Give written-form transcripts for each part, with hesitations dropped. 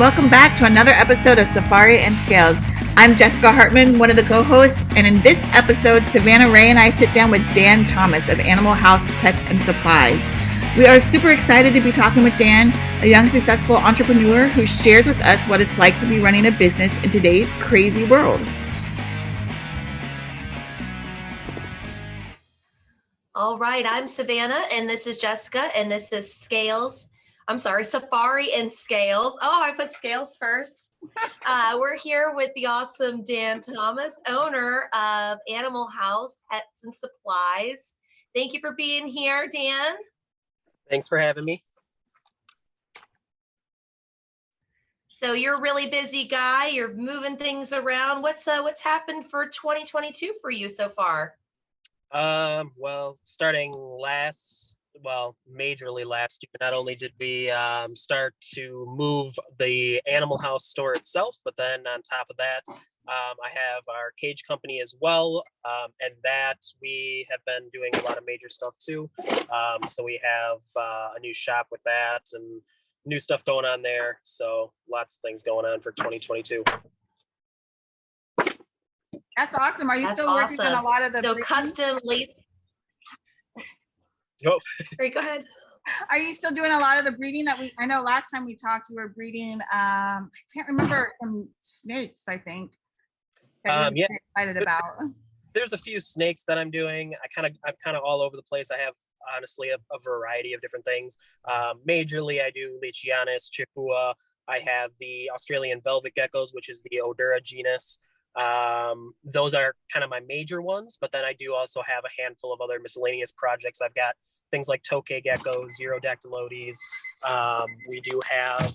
welcome back to another episode of Safari and Scales. I'm Jessica Hartman, one of the co-hosts, and in this episode, Savannah Ray and I sit down with Dan Thomas of Animal House Pets and Supplies. We are super excited to be talking with Dan, a young successful entrepreneur who shares with us what it's like to be running a business in today's crazy world. All right, I'm Savannah, and this is Jessica, and this is Safari and Scales. Oh, I put Scales first. We're here with the awesome Dan Thomas, owner of Animal House Pets and Supplies. Thank you for being here, Dan. Thanks for having me. So you're a really busy guy. You're moving things around. What's happened for 2022 for you so far? Well, majorly last year, not only did we start to move the Animal House store itself, but then on top of that, I have our cage company as well, and that we have been doing a lot of major stuff too. So we have a new shop with that and new stuff going on there. So lots of things going on for 2022. That's awesome. Are you still working on a lot of the custom lace? Oh. Sorry, go ahead. Are you still doing a lot of the breeding I know last time we talked, you were breeding, I can't remember, some snakes, I think, that you're excited about. There's a few snakes that I'm doing. I'm kind of all over the place. I have honestly a variety of different things. Majorly, I do Leachianus, Chipua. I have the Australian velvet geckos, which is the Odura genus. Those are kind of my major ones, but then I do also have a handful of other miscellaneous projects. I've got things like tokay geckos, Xerodactylodes. We do have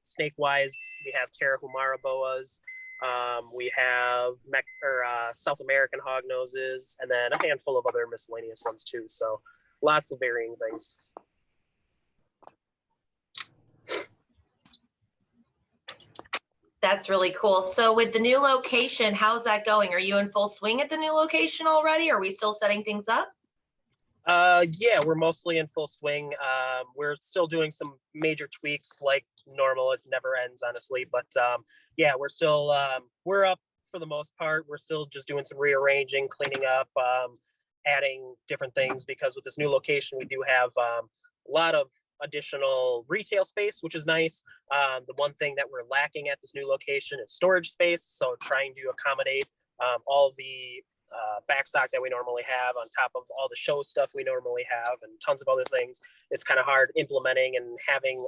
snake-wise, we have Terrahumara boas. We have South American hognoses, and then a handful of other miscellaneous ones too. So lots of varying things. That's really cool. So with the new location, how's that going? Are you in full swing at the new location already? Are we still setting things up? Yeah, we're mostly in full swing. We're still doing some major tweaks like normal. It never ends, honestly. But yeah, we're still, we're up for the most part. We're still just doing some rearranging, cleaning up, adding different things, because with this new location, we do have a lot of additional retail space, which is nice. The one thing that we're lacking at this new location is storage space. So trying to accommodate all of the backstock that we normally have on top of all the show stuff we normally have and tons of other things. It's kind of hard implementing and having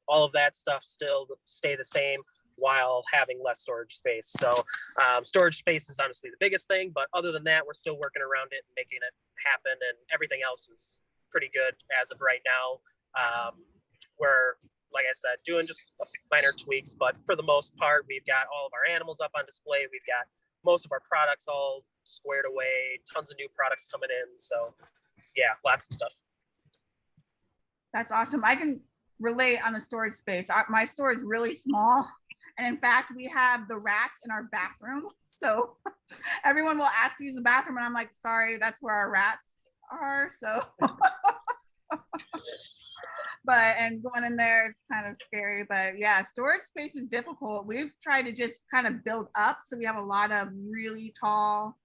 all of that stuff still stay the same while having less storage space. So storage space is honestly the biggest thing, but other than that, we're still working around it and making it happen, and everything else is pretty good as of right now. We're, like I said, doing just minor tweaks, but for the most part, we've got all of our animals up on display. We've got most of our products all squared away, tons of new products coming in. So yeah, lots of stuff. That's awesome. I can relate on the storage space. My store is really small. And in fact, we have the rats in our bathroom. So everyone will ask to use the bathroom, and I'm like, sorry, that's where our rats are. So and going in there, it's kind of scary. But yeah, storage space is difficult. We've tried to just kind of build up, so we have a lot of really tall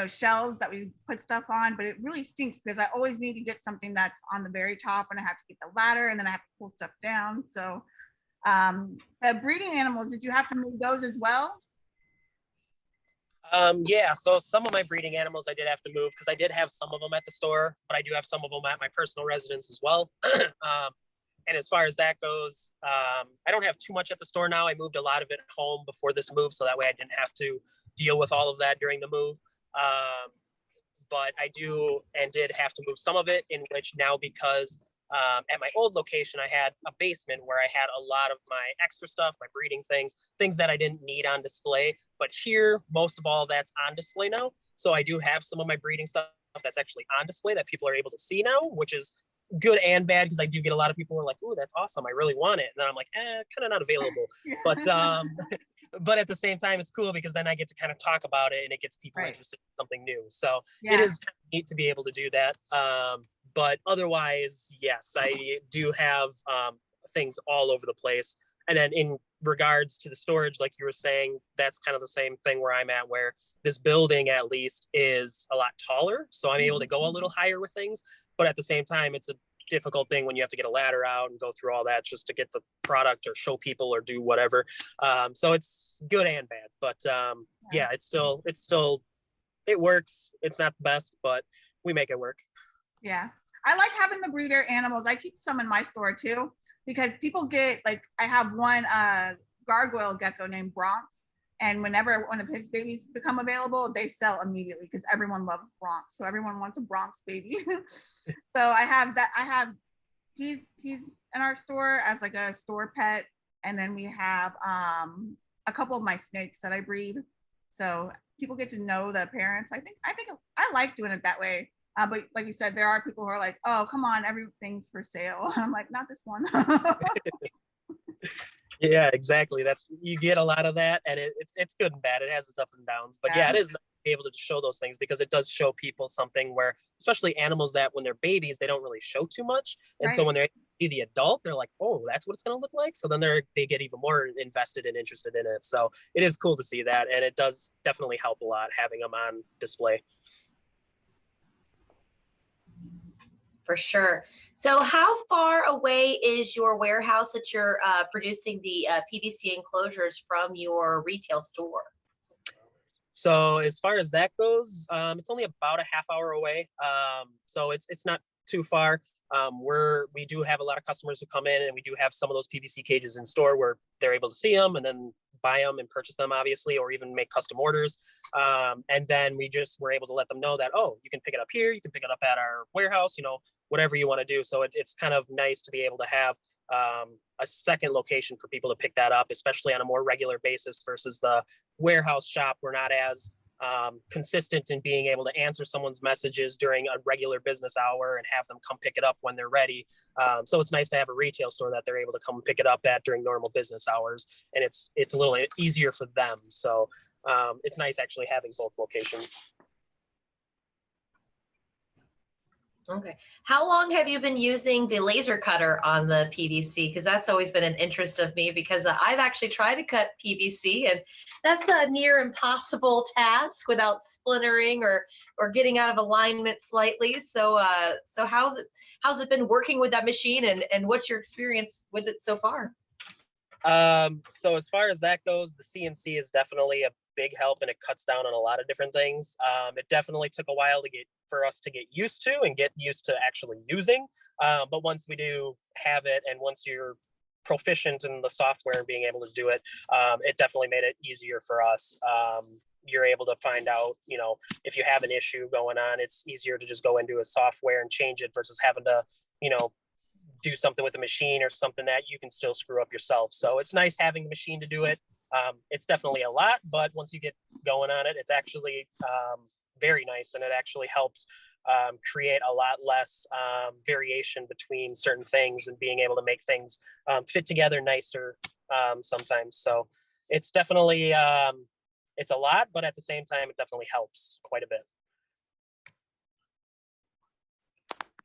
shelves that we put stuff on, but it really stinks because I always need to get something that's on the very top, and I have to get the ladder, and then I have to pull stuff down. So the breeding animals, did you have to move those as well? Yeah, so some of my breeding animals I did have to move because I did have some of them at the store, but I do have some of them at my personal residence as well. And as far as that goes, I don't have too much at the store now. I moved a lot of it home before this move, so that way I didn't have to deal with all of that during the move. But I did have to move some of it, in which now, because at my old location, I had a basement where I had a lot of my extra stuff, my breeding things that I didn't need on display. But here, most of all that's on display now. So I do have some of my breeding stuff that's actually on display that people are able to see now, which is good and bad, because I do get a lot of people who are like, "Oh, that's awesome, I really want it." And then I'm like, kind of not available. But at the same time, it's cool because then I get to kind of talk about it and it gets people interested in something new. So it is kind of neat to be able to do that. But otherwise, yes, I do have things all over the place. And then in regards to the storage, like you were saying, that's kind of the same thing where I'm at, where this building at least is a lot taller. So I'm able to go a little higher with things. But at the same time, it's a difficult thing when you have to get a ladder out and go through all that just to get the product or show people or do whatever. So it's good and bad. But yeah, it works. It's not the best, but we make it work. Yeah. I like having the breeder animals. I keep some in my store too, because people get, like, I have one gargoyle gecko named Bronx, and whenever one of his babies become available, they sell immediately because everyone loves Bronx. So everyone wants a Bronx baby. So I have that. He's in our store as like a store pet. And then we have a couple of my snakes that I breed. So people get to know the parents. I think I like doing it that way. But like you said, there are people who are like, oh, come on, everything's for sale. I'm like, not this one. Yeah, exactly. You get a lot of that, and it's good and bad. It has its ups and downs, but yeah, it is nice to be able to show those things because it does show people something where, especially animals that when they're babies, they don't really show too much. And so when they see the adult, they're like, oh, that's what it's going to look like. So then they get even more invested and interested in it. So it is cool to see that. And it does definitely help a lot having them on display. For sure. So how far away is your warehouse that you're producing the PVC enclosures from your retail store? So as far as that goes, it's only about a half hour away. So it's not too far. We do have a lot of customers who come in, and we do have some of those PVC cages in store where they're able to see them and then buy them and purchase them, obviously, or even make custom orders. And then we're able to let them know that, oh, you can pick it up here, you can pick it up at our warehouse, whatever you want to do. So it's kind of nice to be able to have a second location for people to pick that up, especially on a more regular basis versus the warehouse shop. We're not as consistent in being able to answer someone's messages during a regular business hour and have them come pick it up when they're ready. So it's nice to have a retail store that they're able to come pick it up at during normal business hours, and it's a little easier for them. So it's nice actually having both locations. Okay. How long have you been using the laser cutter on the PVC? Because that's always been an interest of me, because I've actually tried to cut PVC, and that's a near impossible task without splintering or getting out of alignment slightly. So how's it been working with that machine, and what's your experience with it so far? So as far as that goes, the CNC is definitely a big help, and it cuts down on a lot of different things. It definitely took a while for us to get used to and get used to actually using. But once we do have it, and once you're proficient in the software and being able to do it, it definitely made it easier for us. You're able to find out, if you have an issue going on, it's easier to just go into a software and change it versus having to, do something with a machine or something that you can still screw up yourself. So it's nice having the machine to do it. It's definitely a lot, but once you get going on it, it's actually very nice, and it actually helps create a lot less variation between certain things and being able to make things fit together nicer sometimes. So it's definitely, it's a lot, but at the same time, it definitely helps quite a bit.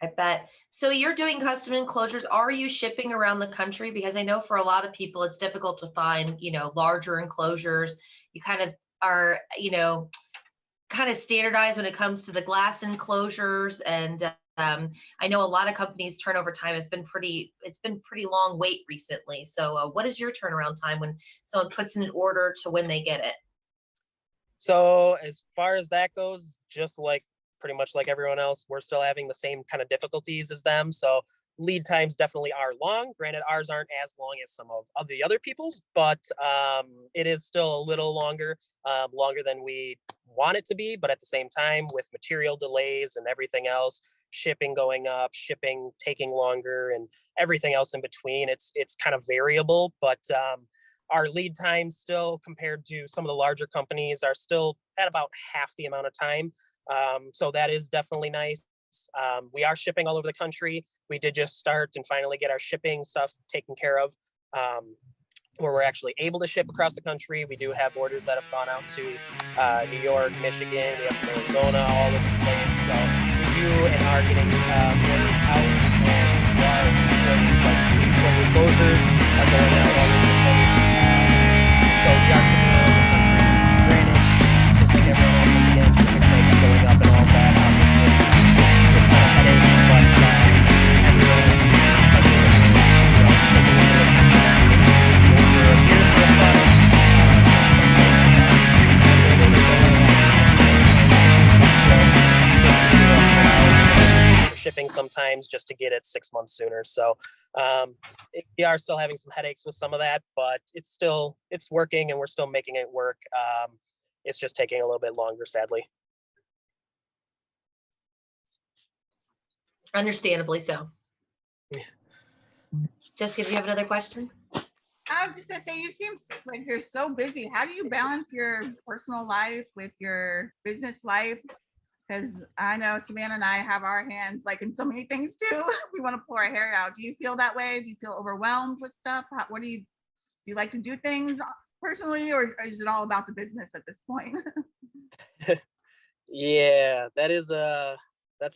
I bet. So you're doing custom enclosures. Are you shipping around the country? Because I know for a lot of people, it's difficult to find, larger enclosures. You kind of are, kind of standardized when it comes to the glass enclosures. And I know a lot of companies' turnover time it's been pretty long wait recently. So what is your turnaround time when someone puts in an order to when they get it? So as far as that goes, just pretty much like everyone else, we're still having the same kind of difficulties as them. So lead times definitely are long. Granted, ours aren't as long as some of the other people's, but it is still a little longer than we want it to be. But at the same time, with material delays and everything else, shipping going up, shipping taking longer, and everything else in between, it's kind of variable. But our lead time still, compared to some of the larger companies, are still at about half the amount of time. So that is definitely nice. We are shipping all over the country. We did just start and finally get our shipping stuff taken care of, where we're actually able to ship across the country. We do have orders that have gone out to New York, Michigan, we have some Arizona, all over the place. So we do and are getting orders out, and large orders like enclosures times just to get it 6 months sooner. So we are still having some headaches with some of that, but it's working and we're still making it work. It's just taking a little bit longer, sadly. Understandably so. Jessica, do you have another question? I was just gonna say, you seem like you're so busy. How do you balance your personal life with your business life? Because I know Savannah and I have our hands like in so many things too. We want to pull our hair out. Do you feel that way? Do you feel overwhelmed with stuff? What do you like to do things personally, or is it all about the business at this point? Yeah, that's a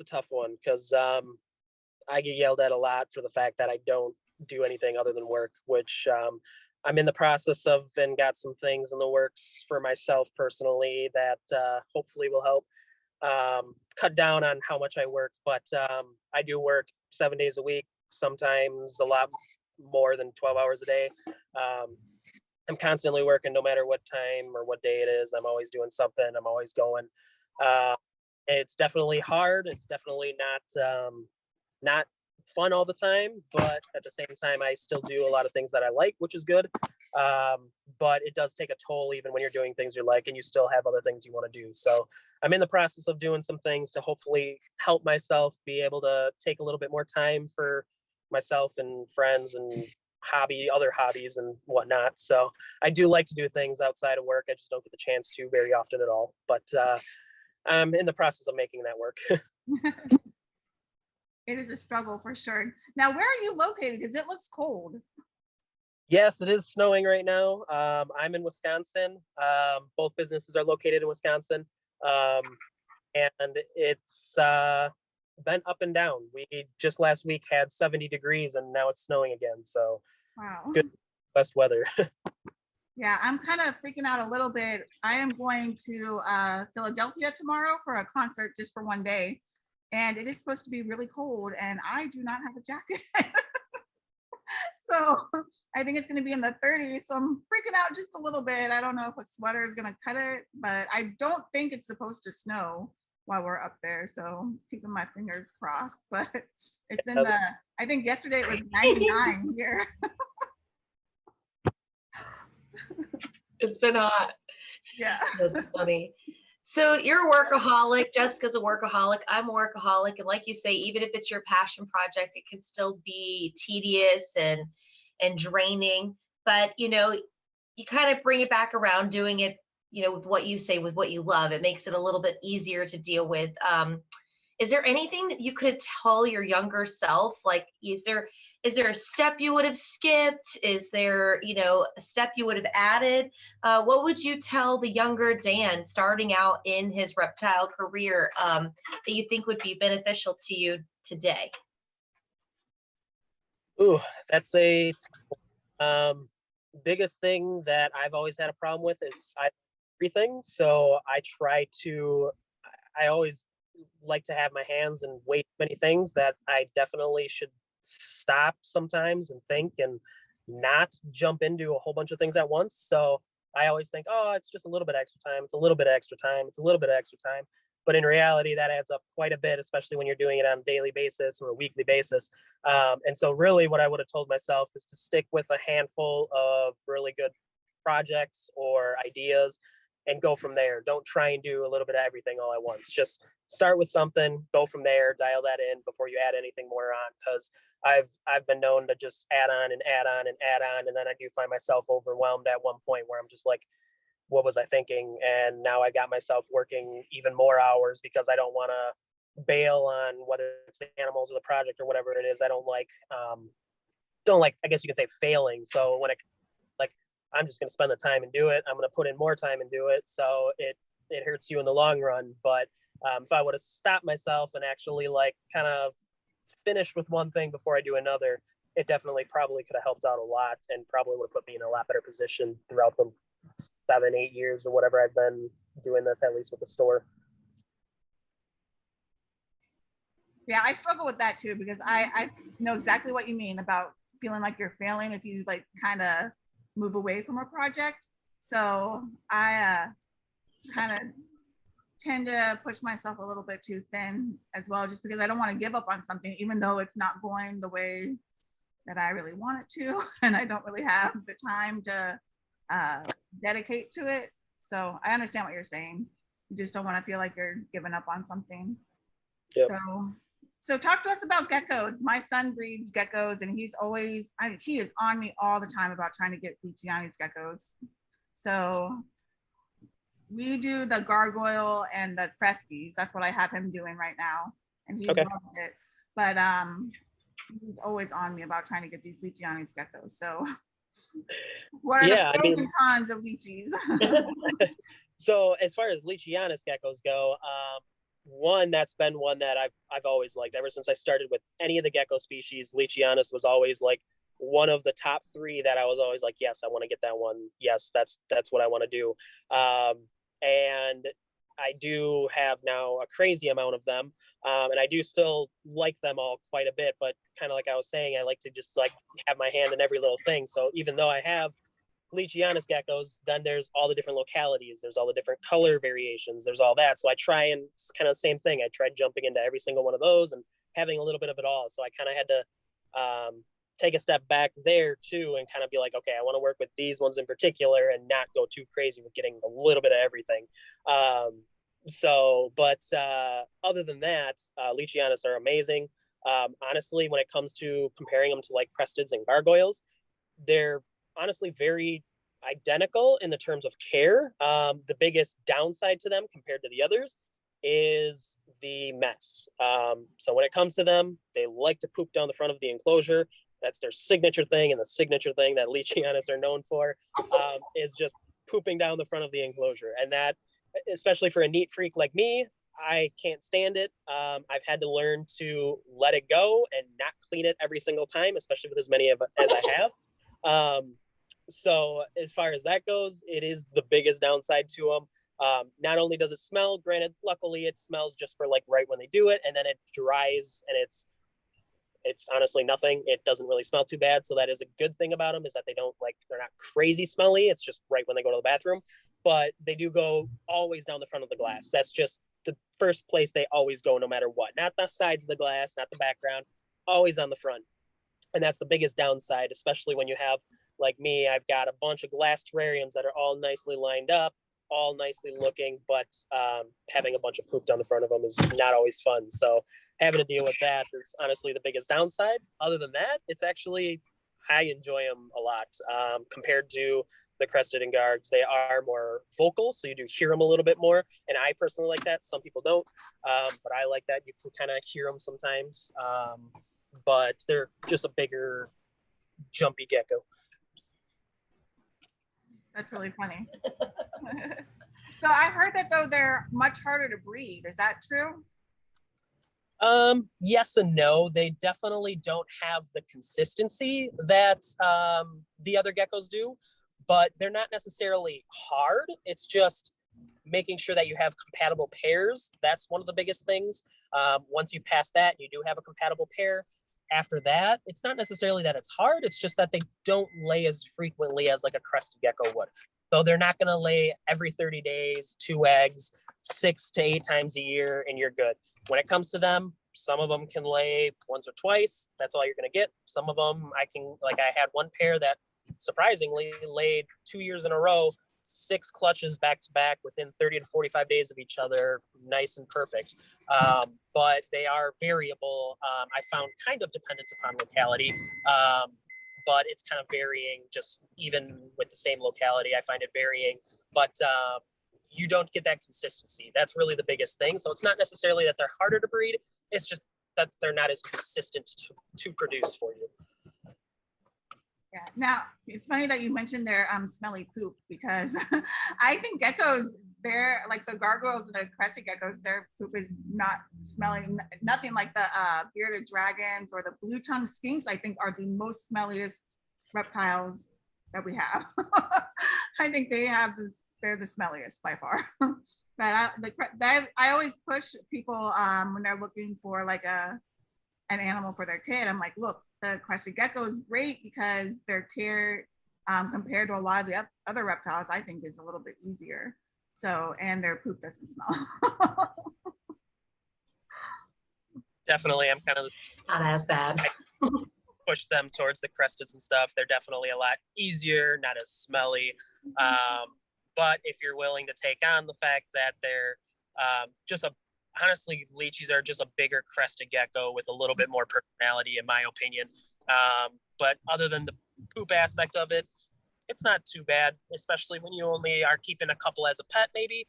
tough one because I get yelled at a lot for the fact that I don't do anything other than work, which I'm in the process of, and got some things in the works for myself personally that hopefully will help cut down on how much I work. But I do work 7 days a week, sometimes a lot more than 12 hours a day. I'm constantly working no matter what time or what day it is. I'm always doing something. I'm always going. It's definitely hard. It's definitely not fun all the time, but at the same time, I still do a lot of things that I like, which is good. But it does take a toll even when you're doing things you like and you still have other things you want to do. So I'm in the process of doing some things to hopefully help myself be able to take a little bit more time for myself and friends and other hobbies and whatnot. So I do like to do things outside of work. I just don't get the chance to very often at all. But I'm in the process of making that work. It is a struggle for sure. Now, where are you located? Because it looks cold. Yes, it is snowing right now. I'm in Wisconsin. Both businesses are located in Wisconsin. And it's been up and down. We just last week had 70 degrees and now it's snowing again. So wow, good best weather. Yeah, I'm kind of freaking out a little bit. I am going to Philadelphia tomorrow for a concert just for one day. And it is supposed to be really cold and I do not have a jacket. So I think it's going to be in the 30s. So I'm freaking out just a little bit. I don't know if a sweater is going to cut it, but I don't think it's supposed to snow while we're up there. So keeping my fingers crossed, but it's in I think yesterday it was 99 here. It's been hot. Yeah. That's funny. So you're a workaholic. Jessica's a workaholic. I'm a workaholic. And like you say, even if it's your passion project, it can still be tedious and draining. But you kind of bring it back around doing it, with what you say, with what you love. It makes it a little bit easier to deal with. Is there anything that you could tell your younger self? Like, is there a step you would have skipped? Is there, a step you would have added? What would you tell the younger Dan starting out in his reptile career that you think would be beneficial to you today? Ooh, that's a biggest thing that I've always had a problem with is everything. So I always like to have my hands and weight many things that I definitely should stop sometimes and think and not jump into a whole bunch of things at once. So I always think, oh, it's just a little bit extra time. It's a little bit of extra time. It's a little bit of extra time. But in reality, that adds up quite a bit, especially when you're doing it on a daily basis or a weekly basis. And so really what I would have told myself is to stick with a handful of really good projects or ideas and go from there. Don't try and do a little bit of everything all at once. Just start with something, go from there, dial that in before you add anything more on. Because I've been known to just add on and add on and add on, and then I do find myself overwhelmed at one point where I'm just like, what was I thinking? And now I got myself working even more hours because I don't want to bail on whether it's the animals or the project or whatever it is. I don't like I guess you can say failing. So when I'm just going to spend the time and do it. I'm going to put in more time and do it. So it hurts you in the long run. But if I would have stopped myself and actually kind of finish with one thing before I do another, it definitely probably could have helped out a lot and probably would have put me in a lot better position throughout the 7-8 years or whatever I've been doing this, at least with the store. Yeah, I struggle with that too because I know exactly what you mean about feeling like you're failing if you kind of move away from a project. So I kind of tend to push myself a little bit too thin as well, just because I don't want to give up on something, even though it's not going the way that I really want it to, and I don't really have the time to dedicate to it. So I understand what you're saying. You just don't want to feel like you're giving up on something. Yep. So talk to us about geckos. My son breeds geckos, and he is on me all the time about trying to get Lichiani's geckos. So we do the gargoyle and the cresties. That's what I have him doing right now, and he loves it. But he's always on me about trying to get these Lichiani's geckos. So what are the pros and cons of lychees? So as far as Lichianis geckos go, one that's been one that I've always liked ever since I started with any of the gecko species. Lichianis was always like one of the top three that I was always like, yes, I want to get that one. Yes, that's what I want to do. And I do have now a crazy amount of them. And I do still like them all quite a bit, but kind of like I was saying, I like to just like have my hand in every little thing. So even though I have Lichianis geckos, then there's all the different localities, there's all the different color variations, there's all that. So I try, and it's kind of the same thing. I tried jumping into every single one of those and having a little bit of it all. So I kind of had to take a step back there too, and kind of be like, okay, I want to work with these ones in particular and not go too crazy with getting a little bit of everything. But other than that, Lichianis are amazing. Honestly, when it comes to comparing them to like cresteds and gargoyles, they're honestly very identical in the terms of care. The biggest downside to them compared to the others is the mess. So when it comes to them, they like to poop down the front of the enclosure. That's their signature thing, and the signature thing that Lichianis are known for is just pooping down the front of the enclosure. And that, especially for a neat freak like me, I can't stand it. I've had to learn to let it go and not clean it every single time, especially with as many of as I have. So as far as that goes, it is the biggest downside to them. Not only does it smell, granted, luckily it smells just for like right when they do it, and then it dries, and it's honestly nothing. It doesn't really smell too bad. So that is a good thing about them, is that they're not crazy smelly. It's just right when they go to the bathroom, but they do go always down the front of the glass. That's just the first place they always go, no matter what. Not the sides of the glass, not the background, always on the front. And that's the biggest downside, especially when you have, like me, I've got a bunch of glass terrariums that are all nicely lined up, all nicely looking, but having a bunch of poop down the front of them is not always fun. So having to deal with that is honestly the biggest downside. Other than that, it's actually, I enjoy them a lot. Compared to the crested and gargs, they are more vocal, so you do hear them a little bit more, and I personally like that. Some people don't, but I like that. You can kind of hear them sometimes, but they're just a bigger, jumpy gecko. That's really funny. So I heard that though they're much harder to breed. Is that true? Yes and no. They definitely don't have the consistency that the other geckos do, but they're not necessarily hard. It's just making sure that you have compatible pairs. That's one of the biggest things. Once you pass that, you do have a compatible pair. After that, it's not necessarily that it's hard. It's just that they don't lay as frequently as like a crested gecko would. So they're not going to lay every 30 days, 2 eggs, 6 to 8 times a year, and you're good. When it comes to them, some of them can lay once or twice. That's all you're going to get. Some of them I had one pair that surprisingly laid 2 years in a row, 6 clutches back to back within 30 to 45 days of each other, nice and perfect. But they are variable. I found kind of dependent upon locality, but it's kind of varying. Just even with the same locality, I find it varying. But you don't get that consistency. That's really the biggest thing. So it's not necessarily that they're harder to breed. It's just that they're not as consistent to produce for you. Yeah. Now it's funny that you mentioned their smelly poop, because I think geckos, they're like the gargoyles and the crested geckos, their poop is not smelling, nothing like the bearded dragons or the blue tongue skinks. I think are the most smelliest reptiles that we have. I think they're the smelliest by far. But I always push people when they're looking for like an animal for their kid. I'm like, look, the crested gecko is great because their care compared to a lot of the other reptiles, I think, is a little bit easier. So, and their poop doesn't smell. Definitely, I'm kind of Not as bad. push them towards the crusteds and stuff. They're definitely a lot easier, not as smelly. But if you're willing to take on the fact that they're honestly, lychees are just a bigger crested gecko with a little bit more personality, in my opinion. But other than the poop aspect of it, it's not too bad, especially when you only are keeping a couple as a pet, maybe.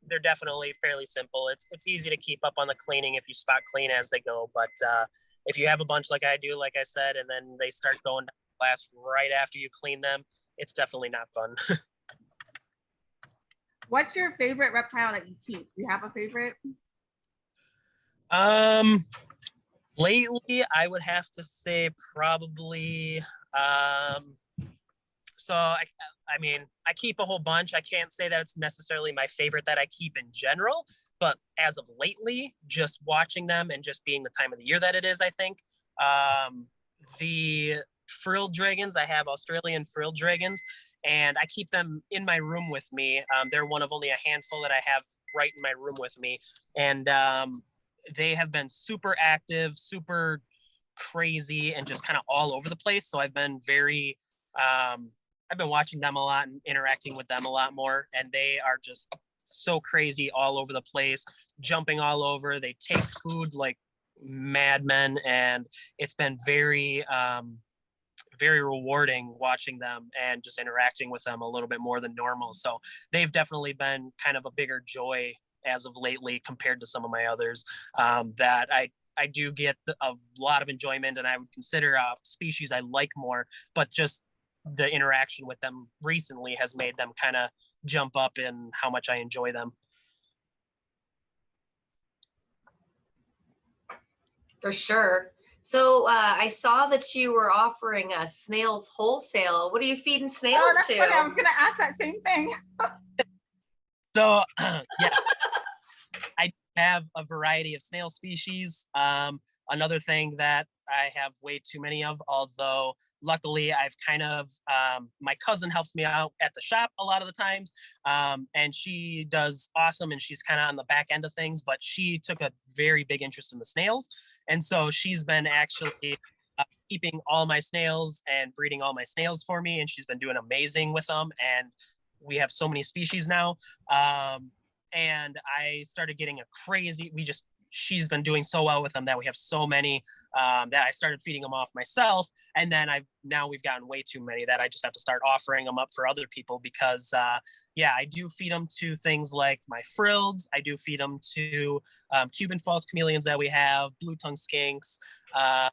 They're definitely fairly simple. It's easy to keep up on the cleaning if you spot clean as they go. But if you have a bunch like I do, like I said, and then they start going down the glass right after you clean them, it's definitely not fun. What's your favorite reptile that you keep? Do you have a favorite? Lately, I would have to say probably. So I mean, I keep a whole bunch. I can't say that it's necessarily my favorite that I keep in general, but as of lately, just watching them and just being the time of the year that it is, I think the frilled dragons. I have Australian frilled dragons, and I keep them in my room with me. They're one of only a handful that I have right in my room with me, and they have been super active, super crazy, and just kind of all over the place. So I've been very I've been watching them a lot and interacting with them a lot more, and they are just so crazy all over the place, jumping all over. They take food like madmen, and it's been very very rewarding watching them and just interacting with them a little bit more than normal. So they've definitely been kind of a bigger joy as of lately compared to some of my others that I do get a lot of enjoyment, and I would consider a species I like more, but just the interaction with them recently has made them kind of jump up in how much I enjoy them. For sure. So I saw that you were offering us snails wholesale. What are you feeding snails Oh, that's to? funny. I was going to ask that same thing. So yes, I have a variety of snail species. Another thing that I have way too many of, although luckily I've kind of, my cousin helps me out at the shop a lot of the times, and she does awesome, and she's kind of on the back end of things, but she took a very big interest in the snails. And so she's been actually keeping all my snails and breeding all my snails for me, and she's been doing amazing with them. And we have so many species now. And I started getting a crazy, she's been doing so well with them that we have so many that I started feeding them off myself. And then now we've gotten way too many that I just have to start offering them up for other people because I do feed them to things like my frills. I do feed them to Cuban false chameleons that we have, blue tongue skinks. That's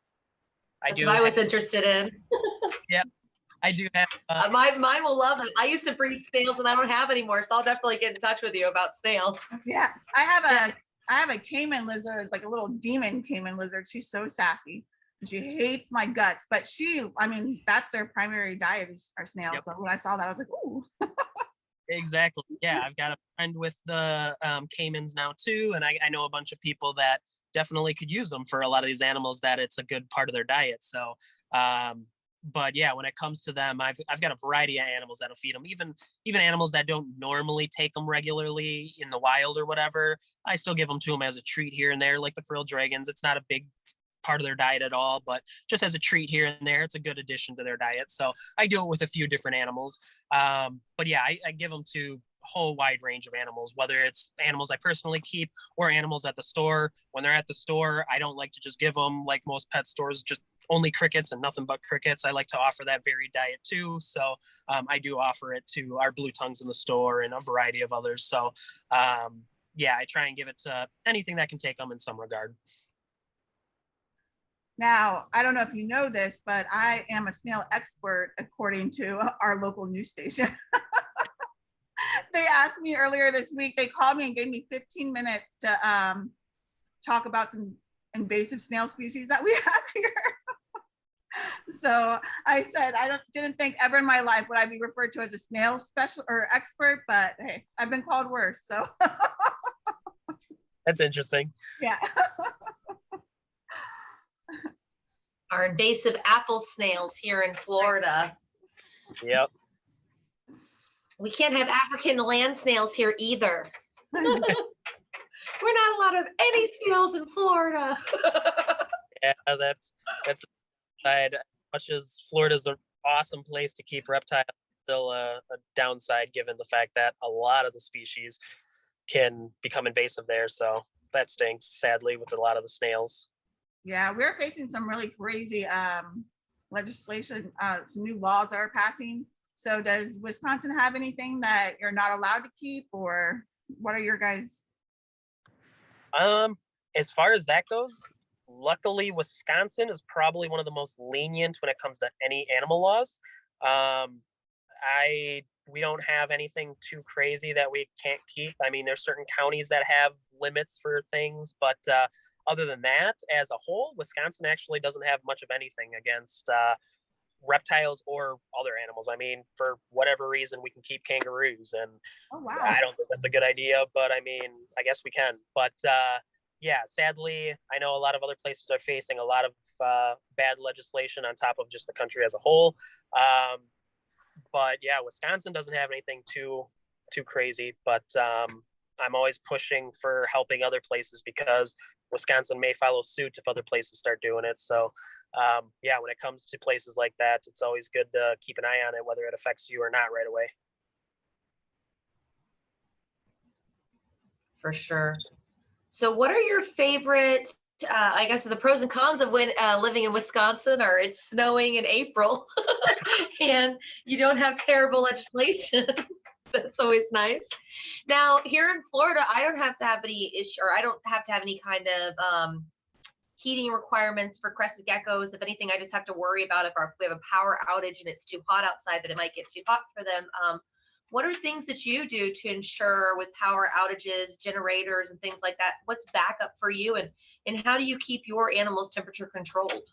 what I was interested in. Yep. I do have mine will love it. I used to breed snails and I don't have anymore, so I'll definitely get in touch with you about snails. Yeah, I have a caiman lizard, like a little demon caiman lizard. She's so sassy. She hates my guts, but that's their primary diet are snails. Yep. So when I saw that, I was like, ooh. Exactly. Yeah, I've got a friend with the caimans now too, and I know a bunch of people that definitely could use them for a lot of these animals. That it's a good part of their diet. So, but yeah, when it comes to them, I've got a variety of animals that'll feed them. Even animals that don't normally take them regularly in the wild or whatever, I still give them to them as a treat here and there, like the frilled dragons. It's not a big part of their diet at all, but just as a treat here and there, it's a good addition to their diet. So I do it with a few different animals. But yeah, I give them to a whole wide range of animals, whether it's animals I personally keep or animals at the store. When they're at the store, I don't like to just give them, like most pet stores, just only crickets and nothing but crickets. I like to offer that varied diet too. So I do offer it to our blue tongues in the store and a variety of others. So I try and give it to anything that can take them in some regard. Now, I don't know if you know this, but I am a snail expert according to our local news station. They asked me earlier this week, they called me and gave me 15 minutes to talk about some invasive snail species that we have here. So I said, didn't think ever in my life would I be referred to as a snail special or expert, but hey, I've been called worse. So that's interesting. Yeah. Our invasive apple snails here in Florida. Yep. We can't have African land snails here either. We're not allowed to have any snails in Florida. Yeah, that's the side. As much as Florida's an awesome place to keep reptiles, still a downside given the fact that a lot of the species can become invasive there. So that stinks, sadly, with a lot of the snails. Yeah, we're facing some really crazy legislation, some new laws that are passing. So does Wisconsin have anything that you're not allowed to keep, or what are your guys? As far as that goes, luckily Wisconsin is probably one of the most lenient when it comes to any animal laws. We don't have anything too crazy that we can't keep. I mean, there's certain counties that have limits for things, but other than that, as a whole, Wisconsin actually doesn't have much of anything against reptiles or other animals. I mean, for whatever reason, we can keep kangaroos, and Oh wow! I don't think that's a good idea, but I mean, I guess we can. But yeah, sadly, I know a lot of other places are facing a lot of bad legislation on top of just the country as a whole. But yeah, Wisconsin doesn't have anything too crazy, but I'm always pushing for helping other places because Wisconsin may follow suit if other places start doing it. So yeah, when it comes to places like that, it's always good to keep an eye on it, whether it affects you or not right away. For sure. So what are your favorite, I guess the pros and cons of when living in Wisconsin are it's snowing in April and you don't have terrible legislation. That's always nice. Now here in Florida, I don't have to have any issue, or I don't have to have any kind of heating requirements for crested geckos. If anything, I just have to worry about if we have a power outage and it's too hot outside that it might get too hot for them. What are things that you do to ensure with power outages, generators, and things like that? What's backup for you, and how do you keep your animals temperature controlled?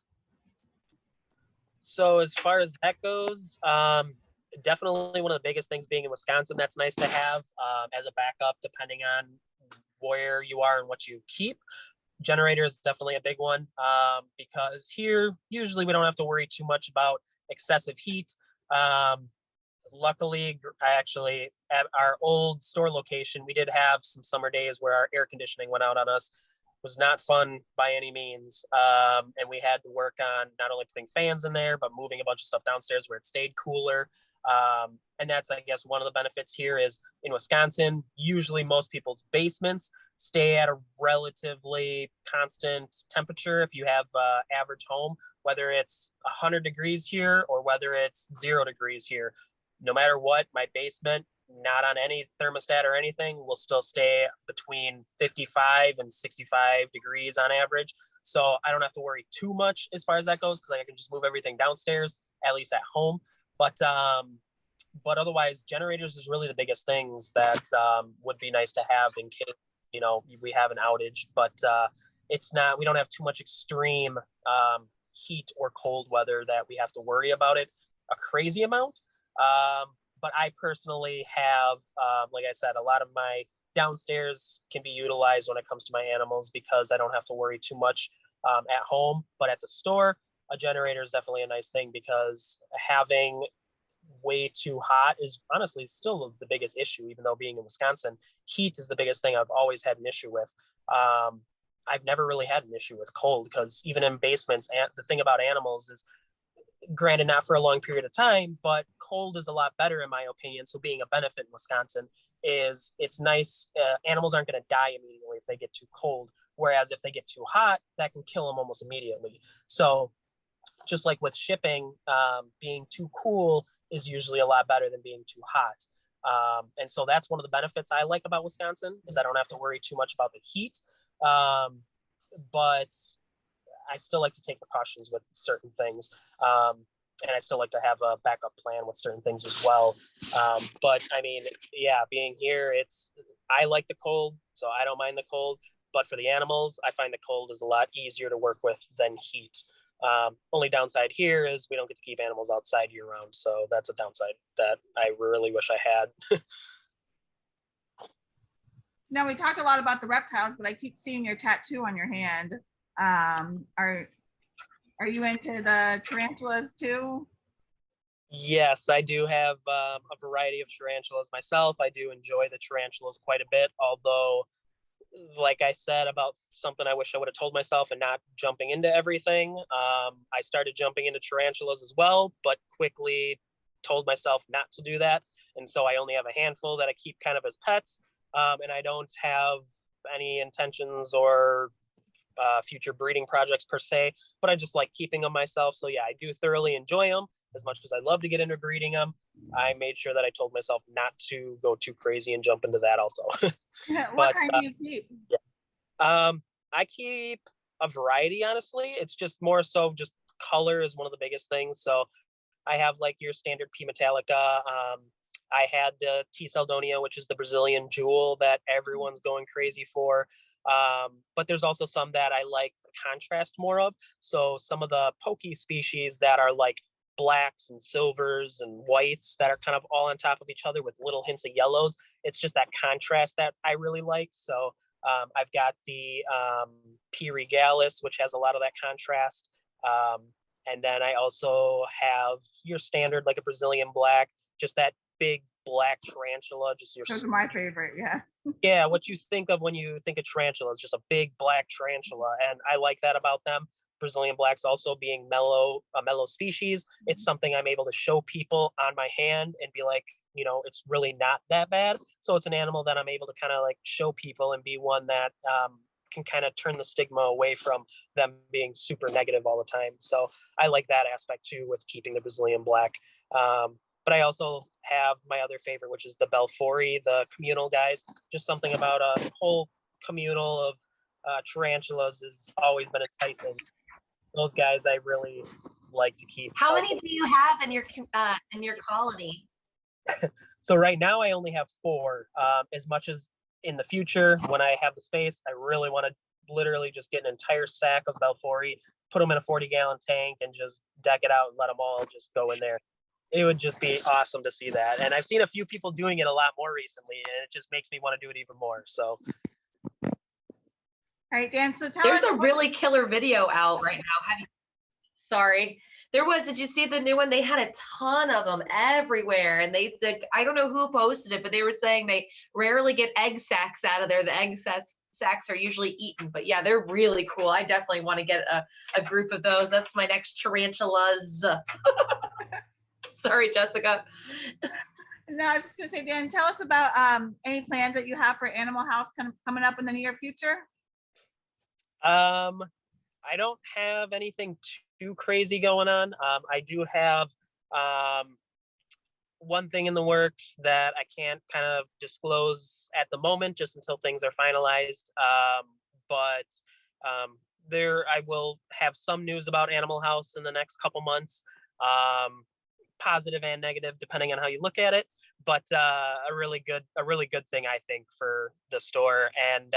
So as far as that goes, definitely one of the biggest things being in Wisconsin that's nice to have as a backup, depending on where you are and what you keep. Generator is definitely a big one because here usually we don't have to worry too much about excessive heat. Luckily, actually, at our old store location, we did have some summer days where our air conditioning went out on us. It was not fun by any means. And we had to work on not only putting fans in there, but moving a bunch of stuff downstairs where it stayed cooler. And that's, I guess, one of the benefits here is in Wisconsin, usually most people's basements stay at a relatively constant temperature. If you have an average home, whether it's 100 degrees here or whether it's 0 degrees here, no matter what, my basement, not on any thermostat or anything, will still stay between 55 and 65 degrees on average. So I don't have to worry too much as far as that goes because I can just move everything downstairs, at least at home. But otherwise, generators is really the biggest things that would be nice to have in case, you know, we have an outage. But it's not, we don't have too much extreme heat or cold weather that we have to worry about it a crazy amount. But I personally have, like I said, a lot of my downstairs can be utilized when it comes to my animals because I don't have to worry too much at home. But at the store, a generator is definitely a nice thing because having way too hot is honestly still the biggest issue, even though being in Wisconsin, heat is the biggest thing I've always had an issue with. I've never really had an issue with cold because even in basements, and the thing about animals is, granted not for a long period of time, but cold is a lot better in my opinion. So being a benefit in Wisconsin is it's nice. Animals aren't going to die immediately if they get too cold. Whereas if they get too hot, that can kill them almost immediately. So just like with shipping, being too cool is usually a lot better than being too hot. And so that's one of the benefits I like about Wisconsin is I don't have to worry too much about the heat. But I still like to take precautions with certain things. And I still like to have a backup plan with certain things as well. But I mean, yeah, being here, I like the cold, so I don't mind the cold. But for the animals, I find the cold is a lot easier to work with than heat. Only downside here is we don't get to keep animals outside year round. So that's a downside that I really wish I had. Now we talked a lot about the reptiles, but I keep seeing your tattoo on your hand. Are you into the tarantulas too? Yes, I do have a variety of tarantulas myself. I do enjoy the tarantulas quite a bit, although, like I said about something I wish I would have told myself and not jumping into everything. I started jumping into tarantulas as well, but quickly told myself not to do that. And so I only have a handful that I keep kind of as pets. And I don't have any intentions or future breeding projects per se, but I just like keeping them myself. So yeah, I do thoroughly enjoy them as much as I love to get into breeding them. I made sure that I told myself not to go too crazy and jump into that also. What But kind do you keep? yeah, I keep a variety, honestly. It's just more so just color is one of the biggest things. So I have like your standard P Metallica. I had the T Seldonia, which is the Brazilian jewel that everyone's going crazy for. But there's also some that I like the contrast more of. So some of the pokey species that are like blacks and silvers and whites that are kind of all on top of each other with little hints of yellows. It's just that contrast that I really like. So I've got the P. regalis, which has a lot of that contrast. And then I also have your standard, like a Brazilian black, just that big black tarantula. Just your Those are my favorite. Yeah. Yeah, what you think of when you think of tarantula is just a big black tarantula, and I like that about them. Brazilian blacks also being a mellow species. It's something I'm able to show people on my hand and be like, it's really not that bad. So it's an animal that I'm able to kind of like show people and be one that can kind of turn the stigma away from them being super negative all the time. So I like that aspect too with keeping the Brazilian black. But I also have my other favorite, which is the Belfori, the communal guys. Just something about a whole communal of tarantulas has always been enticing. Those guys I really like to keep. How many do you have in your colony? So right now I only have 4. As much as in the future, when I have the space, I really want to literally just get an entire sack of Belfori, put them in a 40-gallon tank, and just deck it out and let them all just go in there. It would just be awesome to see that. And I've seen a few people doing it a lot more recently, and it just makes me want to do it even more. So. All right, Dan, so There's a really killer video out right now. Sorry. Did you see the new one? They had a ton of them everywhere. And I don't know who posted it, but they were saying they rarely get egg sacs out of there. The egg sacs are usually eaten, but yeah, they're really cool. I definitely want to get a group of those. That's my next tarantulas. Sorry, Jessica. No, I was just going to say, Dan, tell us about any plans that you have for Animal House coming up in the near future. I don't have anything too crazy going on. I do have one thing in the works that I can't kind of disclose at the moment, just until things are finalized. But I will have some news about Animal House in the next couple months. Positive and negative, depending on how you look at it, but a really good thing, I think, for the store. And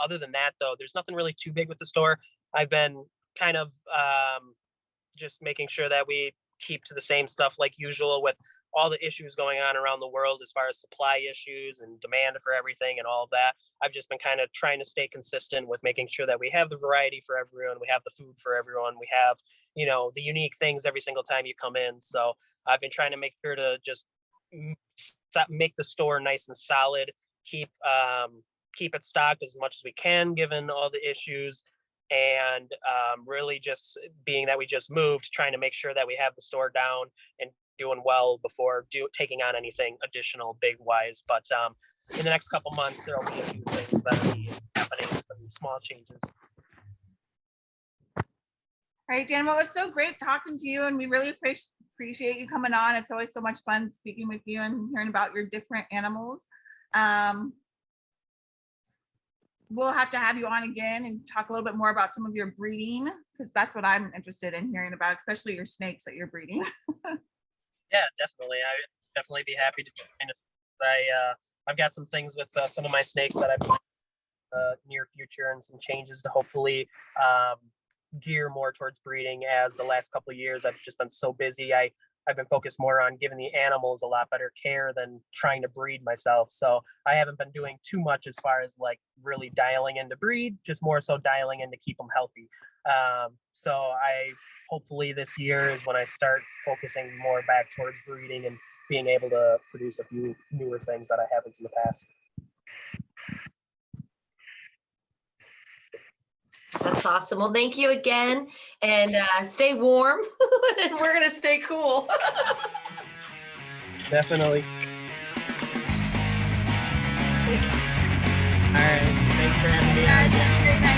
other than that, though, there's nothing really too big with the store. I've been kind of just making sure that we keep to the same stuff like usual with all the issues going on around the world as far as supply issues and demand for everything and all of that. I've just been kind of trying to stay consistent with making sure that we have the variety for everyone, we have the food for everyone, we have, the unique things every single time you come in. So I've been trying to make sure to just make the store nice and solid, keep it stocked as much as we can given all the issues, and really just being that we just moved, trying to make sure that we have the store down and doing well before taking on anything additional big wise. But in the next couple months, there will be a few things that will be happening, some small changes. All right, Dan, well, it was so great talking to you, and we really appreciate you coming on. It's always so much fun speaking with you and hearing about your different animals. We'll have to have you on again and talk a little bit more about some of your breeding, because that's what I'm interested in hearing about, especially your snakes that you're breeding. Yeah, definitely. I'd definitely be happy to join. I've got some things with some of my snakes that I've near future, and some changes to hopefully gear more towards breeding. As the last couple of years I've just been so busy, I've been focused more on giving the animals a lot better care than trying to breed myself. So I haven't been doing too much as far as like really dialing in to breed, just more so dialing in to keep them healthy. So hopefully this year is when I start focusing more back towards breeding and being able to produce a few newer things that I haven't in the past. That's awesome. Well, thank you again, and stay warm, and we're gonna stay cool. Definitely. All right. Thanks for having me on again.